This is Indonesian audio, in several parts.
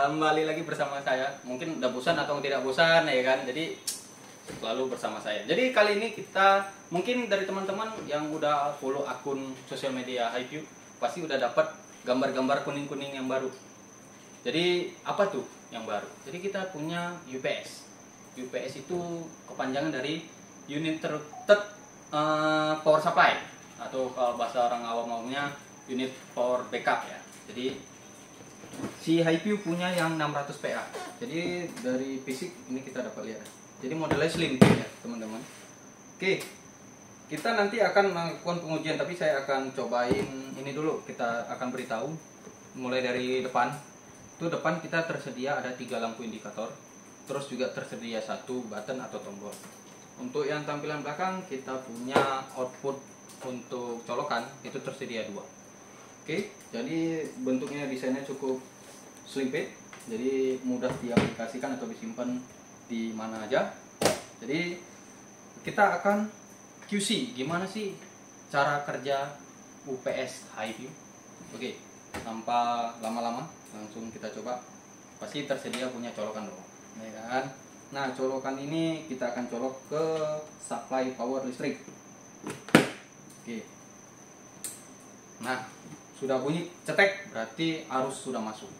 kembali lagi bersama saya. Mungkin udah bosan atau tidak bosan ya kan. Jadi selalu bersama saya. Jadi kali ini kita mungkin dari teman-teman yang udah follow akun sosial media HiView pasti udah dapat gambar-gambar kuning-kuning yang baru. Jadi apa tuh yang baru? Jadi kita punya UPS. UPS itu kepanjangan dari Uninterrupted Power Supply, atau kalau bahasa orang awam-awamnya unit power backup ya. Jadi si HiView punya yang 600 PA. Jadi dari fisik ini kita dapat lihat. Jadi modelnya slim ya teman-teman. Oke, kita nanti akan melakukan pengujian, tapi saya akan cobain ini dulu. Kita akan beritahu mulai dari depan. Itu depan kita tersedia ada 3 lampu indikator. Terus juga tersedia 1 button atau tombol. Untuk yang tampilan belakang kita punya output untuk colokan itu tersedia 2. Oke, jadi bentuknya desainnya cukup slim fit, jadi mudah diaplikasikan atau disimpan di mana aja. Jadi kita akan QC gimana sih cara kerja UPS HiView. Oke, tanpa lama-lama langsung kita coba. Pasti tersedia punya colokan dong, ya kan? Nah, colokan ini kita akan colok ke supply power listrik. Oke. Nah, sudah bunyi cetek, berarti arus sudah masuk.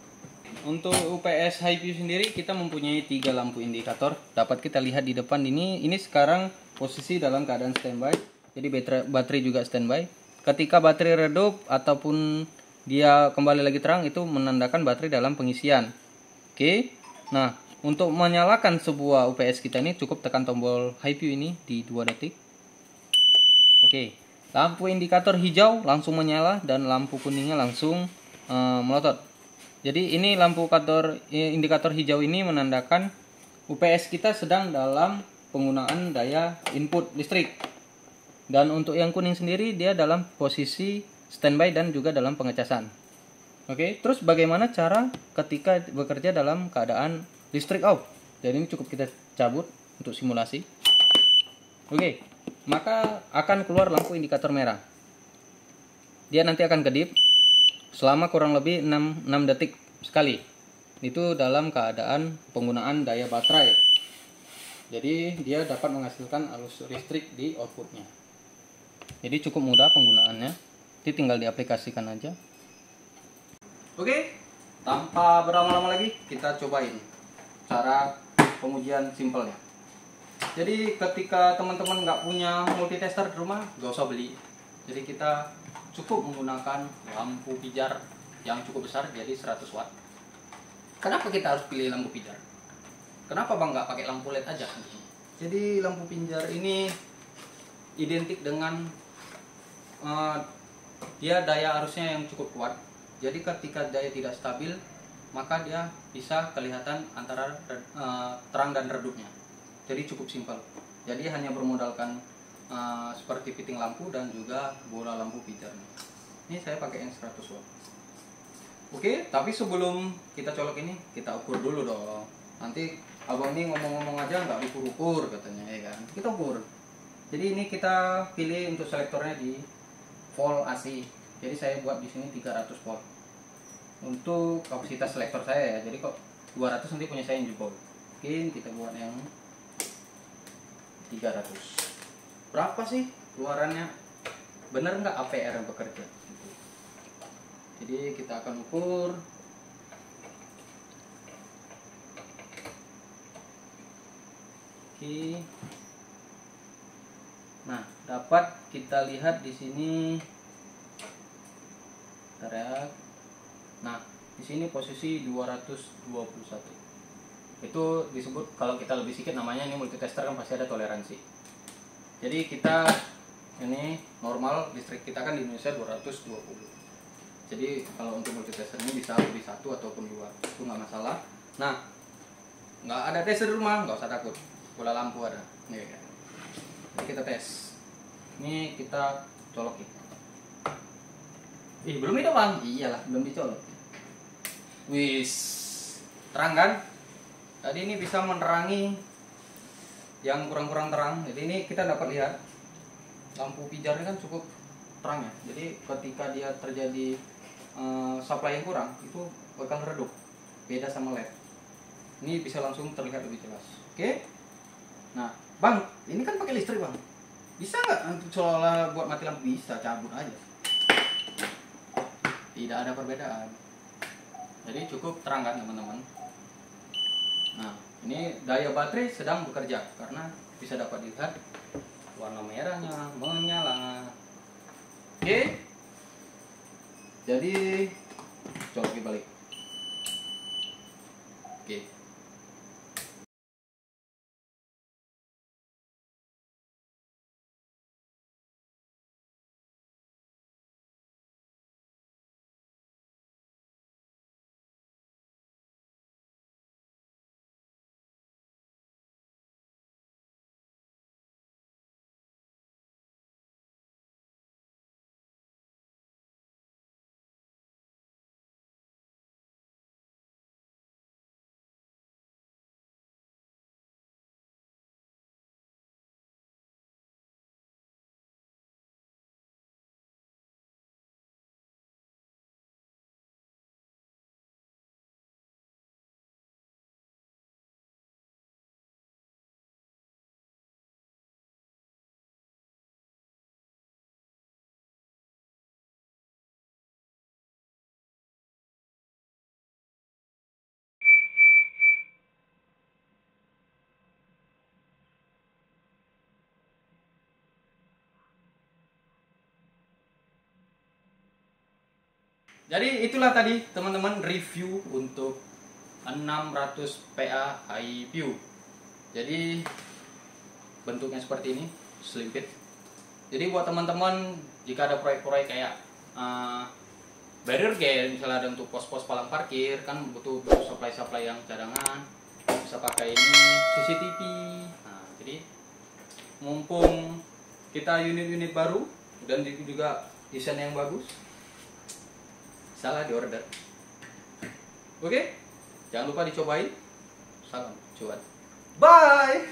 Untuk UPS HiView sendiri kita mempunyai 3 lampu indikator. Dapat kita lihat di depan ini sekarang posisi dalam keadaan standby. Jadi baterai juga standby. Ketika baterai redup ataupun dia kembali lagi terang, itu menandakan baterai dalam pengisian. Oke. Nah, untuk menyalakan sebuah UPS kita ini cukup tekan tombol HiView ini di 2 detik. Oke. Lampu indikator hijau langsung menyala dan lampu kuningnya langsung melotot. Jadi ini lampu indikator hijau ini menandakan UPS kita sedang dalam penggunaan daya input listrik. Dan untuk yang kuning sendiri dia dalam posisi standby dan juga dalam pengecasan. Oke, terus bagaimana cara ketika bekerja dalam keadaan listrik out? Jadi ini cukup kita cabut untuk simulasi. Oke. Maka akan keluar lampu indikator merah. Dia nanti akan kedip selama kurang lebih 6 detik sekali. Itu dalam keadaan penggunaan daya baterai. Jadi dia dapat menghasilkan arus listrik di outputnya. Jadi cukup mudah penggunaannya. Jadi tinggal diaplikasikan aja. Oke, tanpa berlama-lama lagi kita cobain cara pengujian simpelnya. Jadi ketika teman-teman nggak punya multitester di rumah, nggak usah beli. Jadi kita cukup menggunakan lampu pijar yang cukup besar, jadi 100 watt. Kenapa kita harus pilih lampu pijar? Kenapa bang nggak pakai lampu LED aja? Jadi lampu pijar ini identik dengan dia daya arusnya yang cukup kuat. Jadi ketika daya tidak stabil, maka dia bisa kelihatan antara terang dan redupnya. Jadi cukup simpel. Jadi hanya bermodalkan seperti fitting lampu dan juga bola lampu pijar. Ini saya pakai yang 100 watt. Oke, tapi sebelum kita colok ini kita ukur dulu dong. Nanti abang ini ngomong-ngomong aja nggak diukur katanya, ya kan? Kita ukur. Jadi ini kita pilih untuk selektornya di volt AC. Jadi saya buat di sini 300 volt. Untuk kapasitas selektor saya ya. Jadi kok 200 nanti punya saya yang jebol. Mungkin kita buat yang 300. Berapa sih keluarannya? Bener nggak APR yang bekerja? Jadi kita akan ukur. Oke. Nah, dapat kita lihat di sini. Bentar. Nah, di sini posisi 221. Itu disebut, kalau kita lebih sedikit namanya ini multitester, kan pasti ada toleransi. Jadi kita ini normal listrik kita kan di Indonesia 220. Jadi kalau untuk multitester ini bisa lebih 1 ataupun 2, itu nggak masalah. Nah, nggak ada tester di rumah, nggak usah takut, bola lampu ada. Nih, kan. Jadi kita tes. Ini kita colokin. Belum itu bang? Iyalah, belum dicolok. Wis, terang kan? Tadi ini bisa menerangi yang kurang-kurang terang. Jadi ini kita dapat lihat lampu pijarnya kan cukup terang ya. Jadi ketika dia terjadi supply yang kurang, itu bakal redup. beda sama LED. Ini bisa langsung terlihat lebih jelas. Oke. Nah, Bang, ini kan pakai listrik, Bang. Bisa nggak untuk seolah buat mati lampu? Bisa, cabut aja. Tidak ada perbedaan. Jadi cukup terang kan, teman-teman. Nah, ini daya baterai sedang bekerja karena bisa dapat dilihat warna merahnya menyala. Oke. Jadi coba balik. Oke. Jadi itulah tadi teman-teman review untuk 600 PA HiView. Jadi bentuknya seperti ini, selimpit. Jadi buat teman-teman jika ada proyek-proyek kayak barrier gate, misalnya ada untuk pos-pos palang parkir, kan butuh supply yang cadangan, bisa pakai ini CCTV. Nah, jadi mumpung kita unit-unit baru dan juga desain yang bagus, salah di order. Oke, jangan lupa dicobain. Salam cuan. Bye.